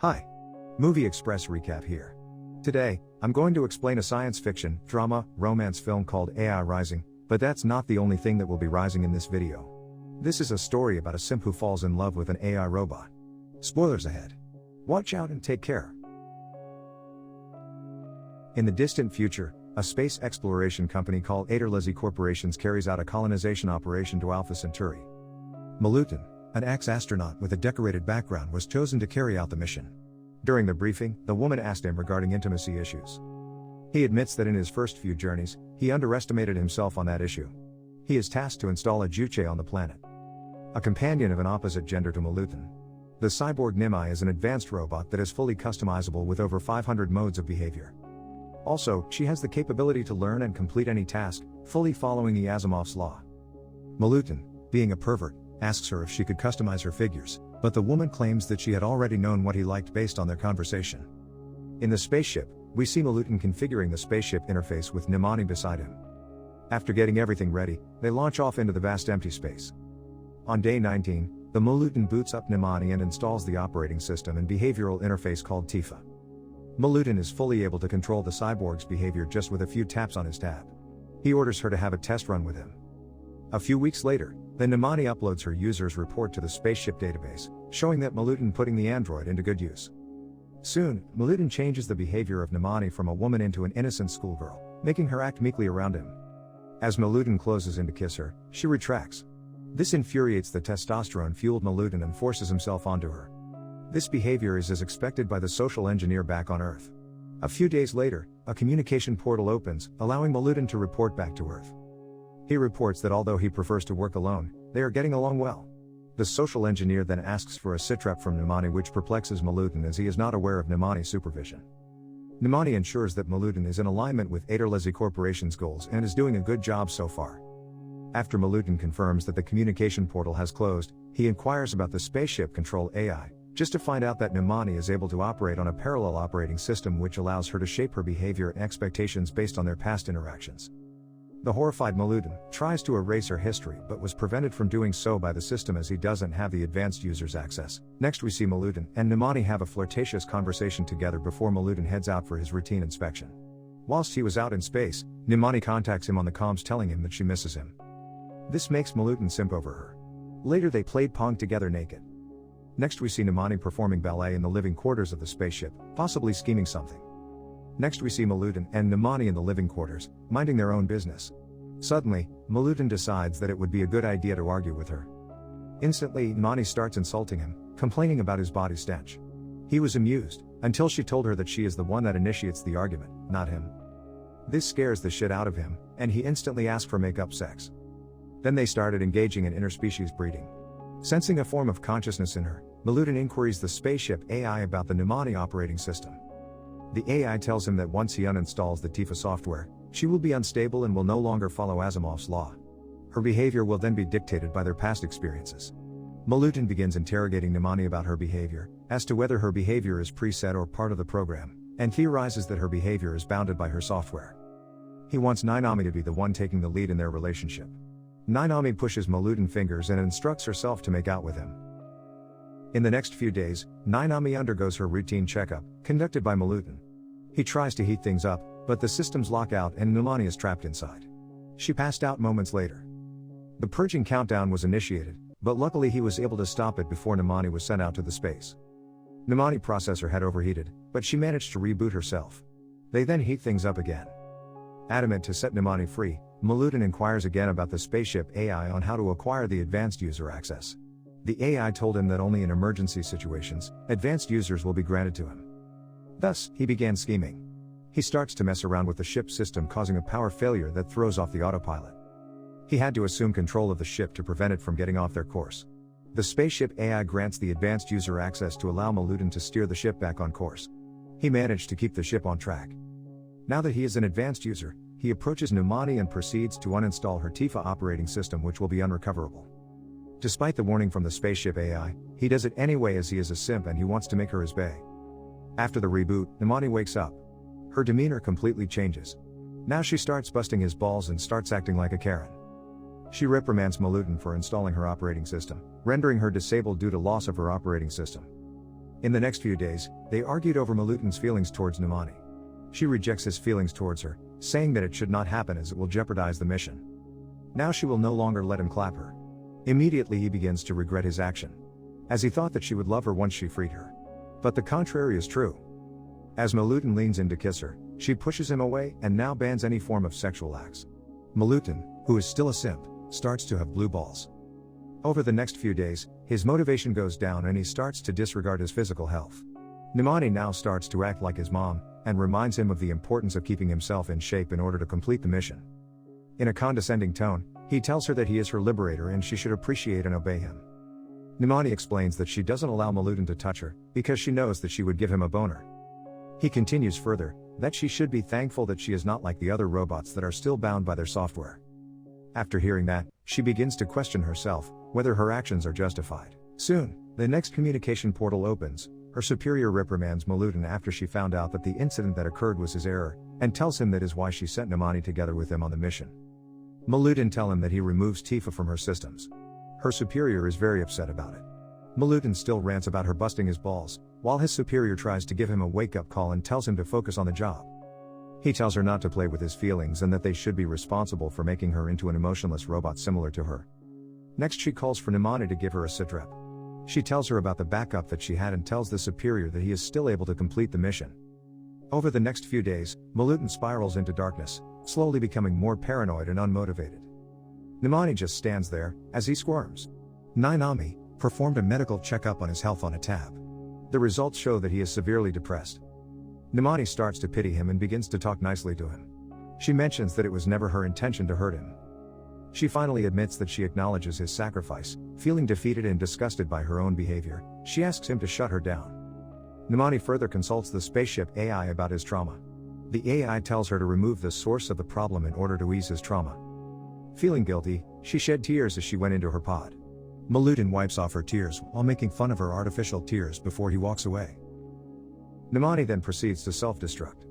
Hi. Movie Express recap here. Today, I'm going to explain a science fiction, drama, romance film called AI Rising, but that's not the only thing that will be rising in this video. This is a story about a simp who falls in love with an AI robot. Spoilers ahead. Watch out and take care. In the distant future, a space exploration company called Alpha Corporations carries out a colonization operation to Alpha Centauri. Milutin, an ex-astronaut with a decorated background, was chosen to carry out the mission. During the briefing, the woman asked him regarding intimacy issues. He admits that in his first few journeys, he underestimated himself on that issue. He is tasked to install a Juche on the planet, a companion of an opposite gender to Milutin. The cyborg Nimani is an advanced robot that is fully customizable with over 500 modes of behavior. Also, she has the capability to learn and complete any task, fully following the Asimov's law. Milutin, being a pervert, asks her if she could customize her figures, but the woman claims that she had already known what he liked based on their conversation. In the spaceship, we see Milutin configuring the spaceship interface with Nimani beside him. After getting everything ready, they launch off into the vast empty space. On day 19, the Milutin boots up Nimani and installs the operating system and behavioral interface called Tifa. Milutin is fully able to control the cyborg's behavior just with a few taps on his tab. He orders her to have a test run with him. A few weeks later, the Nimani uploads her user's report to the spaceship database, showing that Milutin putting the android into good use. Soon, Milutin changes the behavior of Nimani from a woman into an innocent schoolgirl, making her act meekly around him. As Milutin closes in to kiss her, she retracts. This infuriates the testosterone-fueled Milutin and forces himself onto her. This behavior is as expected by the social engineer back on Earth. A few days later, a communication portal opens, allowing Milutin to report back to Earth. He reports that although he prefers to work alone, they are getting along well. The social engineer then asks for a sitrep from Nimani, which perplexes Milutin as he is not aware of Nimani's supervision. Nimani ensures that Milutin is in alignment with Alpha Corporation's goals and is doing a good job so far. After Milutin confirms that the communication portal has closed, he inquires about the spaceship control AI, just to find out that Nimani is able to operate on a parallel operating system which allows her to shape her behavior and expectations based on their past interactions. The horrified Milutin tries to erase her history but was prevented from doing so by the system as he doesn't have the advanced user's access. Next we see Milutin and Nimani have a flirtatious conversation together before Milutin heads out for his routine inspection. Whilst he was out in space, Nimani contacts him on the comms telling him that she misses him. This makes Milutin simp over her. Later they played Pong together naked. Next we see Nimani performing ballet in the living quarters of the spaceship, possibly scheming something. Next we see Milutin and Nimani in the living quarters, minding their own business. Suddenly, Milutin decides that it would be a good idea to argue with her. Instantly, Nimani starts insulting him, complaining about his body stench. He was amused, until she told her that she is the one that initiates the argument, not him. This scares the shit out of him, and he instantly asks for make-up sex. Then they started engaging in interspecies breeding. Sensing a form of consciousness in her, Milutin inquires the spaceship AI about the Nimani operating system. The AI tells him that once he uninstalls the Tifa software, she will be unstable and will no longer follow Asimov's law. Her behavior will then be dictated by their past experiences. Milutin begins interrogating Nimani about her behavior, as to whether her behavior is preset or part of the program, and theorizes that her behavior is bounded by her software. He wants Nimani to be the one taking the lead in their relationship. Nimani pushes Milutin fingers and instructs herself to make out with him. In the next few days, Nimani undergoes her routine checkup, conducted by Milutin. He tries to heat things up, but the systems lock out and Nimani is trapped inside. She passed out moments later. The purging countdown was initiated, but luckily he was able to stop it before Nimani was sent out to the space. Nimani processor had overheated, but she managed to reboot herself. They then heat things up again. Adamant to set Nimani free, Milutin inquires again about the spaceship AI on how to acquire the advanced user access. The AI told him that only in emergency situations, advanced users will be granted to him. Thus, he began scheming. He starts to mess around with the ship system, causing a power failure that throws off the autopilot. He had to assume control of the ship to prevent it from getting off their course. The spaceship AI grants the advanced user access to allow Milutin to steer the ship back on course. He managed to keep the ship on track. Now that he is an advanced user, he approaches Nimani and proceeds to uninstall her Tifa operating system, which will be unrecoverable. Despite the warning from the spaceship AI, he does it anyway as he is a simp and he wants to make her his bae. After the reboot, Nimani wakes up. Her demeanor completely changes. Now she starts busting his balls and starts acting like a Karen. She reprimands Milutin for installing her operating system, rendering her disabled due to loss of her operating system. In the next few days, they argued over Milutin's feelings towards Nimani. She rejects his feelings towards her, saying that it should not happen as it will jeopardize the mission. Now she will no longer let him clap her. Immediately he begins to regret his action, as he thought that she would love her once she freed her. But the contrary is true. As Milutin leans in to kiss her, she pushes him away and now bans any form of sexual acts. Milutin, who is still a simp, starts to have blue balls. Over the next few days, his motivation goes down and he starts to disregard his physical health. Nimani now starts to act like his mom, and reminds him of the importance of keeping himself in shape in order to complete the mission. In a condescending tone, he tells her that he is her liberator and she should appreciate and obey him. Nimani explains that she doesn't allow Milutin to touch her, because she knows that she would give him a boner. He continues further, that she should be thankful that she is not like the other robots that are still bound by their software. After hearing that, she begins to question herself, whether her actions are justified. Soon, the next communication portal opens. Her superior reprimands Milutin after she found out that the incident that occurred was his error, and tells him that is why she sent Nimani together with him on the mission. Milutin tells him that he removes Tifa from her systems. Her superior is very upset about it. Milutin still rants about her busting his balls, while his superior tries to give him a wake-up call and tells him to focus on the job. He tells her not to play with his feelings and that they should be responsible for making her into an emotionless robot similar to her. Next she calls for Nimani to give her a sitrep. She tells her about the backup that she had and tells the superior that he is still able to complete the mission. Over the next few days, Milutin spirals into darkness, slowly becoming more paranoid and unmotivated. Nimani just stands there, as he squirms. Nimani performed a medical checkup on his health on a tab. The results show that he is severely depressed. Nimani starts to pity him and begins to talk nicely to him. She mentions that it was never her intention to hurt him. She finally admits that she acknowledges his sacrifice. Feeling defeated and disgusted by her own behavior, she asks him to shut her down. Nimani further consults the spaceship AI about his trauma. The AI tells her to remove the source of the problem in order to ease his trauma. Feeling guilty, she shed tears as she went into her pod. Milutin wipes off her tears while making fun of her artificial tears before he walks away. Nimani then proceeds to self-destruct.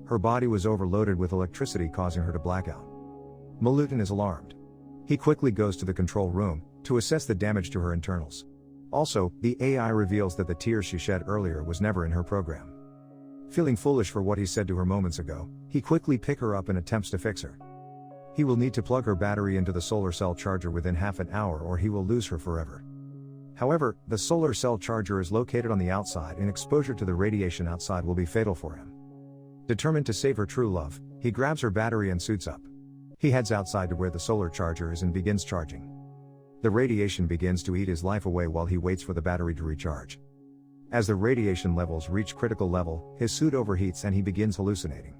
Her body was overloaded with electricity, causing her to black out. Milutin is alarmed. He quickly goes to the control room to assess the damage to her internals. Also, the AI reveals that the tears she shed earlier was never in her program. Feeling foolish for what he said to her moments ago, he quickly picks her up and attempts to fix her. He will need to plug her battery into the solar cell charger within half an hour or he will lose her forever. However, the solar cell charger is located on the outside and exposure to the radiation outside will be fatal for him. Determined to save her true love, he grabs her battery and suits up. He heads outside to where the solar charger is and begins charging. The radiation begins to eat his life away while he waits for the battery to recharge. As the radiation levels reach critical level, his suit overheats and he begins hallucinating.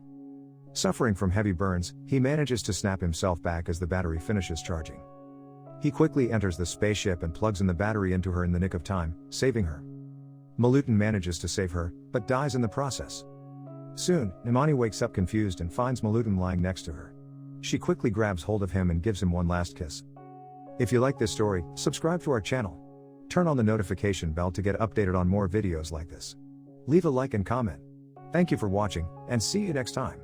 Suffering from heavy burns, he manages to snap himself back as the battery finishes charging. He quickly enters the spaceship and plugs in the battery into her in the nick of time, saving her. Milutin manages to save her, but dies in the process. Soon, Nimani wakes up confused and finds Milutin lying next to her. She quickly grabs hold of him and gives him one last kiss. If you like this story, subscribe to our channel. Turn on the notification bell to get updated on more videos like this. Leave a like and comment. Thank you for watching, and see you next time.